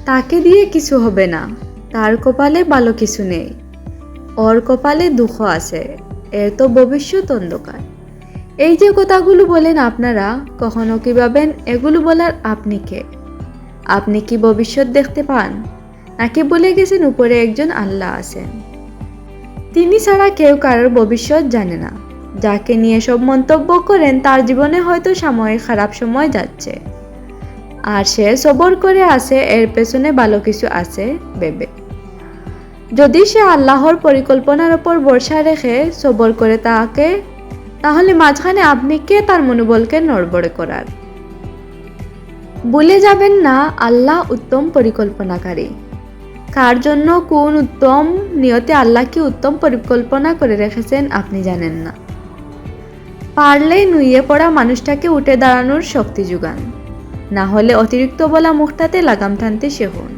তাকে দিয়ে কিছু হবে না, তার কপালে ভালো কিছু নেই, ওর কপালে দুঃখ আছে, এর তো ভবিষ্যৎ অন্ধকার। এই যে কথাগুলো বলেন আপনারা, কখনো কি ভাবেন এগুলো বলার আপনি কে? আপনি কি ভবিষ্যৎ দেখতে পান, নাকি বলে গেছেন উপরে একজন আল্লাহ আছেন? তিনি ছাড়া কেউ কারোর ভবিষ্যৎ জানে না। যাকে নিয়ে সব মন্তব্য করেন তার জীবনে হয়তো সাময়িক খারাপ সময় যাচ্ছে, আর সে সবর করে আছে এর পেছনে ভালো কিছু আছে ভেবে। যদি সে আল্লাহর পরিকল্পনার ওপর ভরসা রেখে সবর করে তাকে, তাহলে মাঝখানে আপনি কে তার মনোবলকে নড়বড়ে করার? ভুলে যাবেন না, আল্লাহ উত্তম পরিকল্পনাকারী। কার জন্য কোন উত্তম নিয়তে আল্লাহ কি উত্তম পরিকল্পনা করে রেখেছেন আপনি জানেন না। পারলেই নুয়ে পড়া মানুষটাকে উঠে দাঁড়ানোর শক্তি যোগান, না হলে অতিরিক্ত বলা মুখটাতে লাগাম টানতে শিখুন।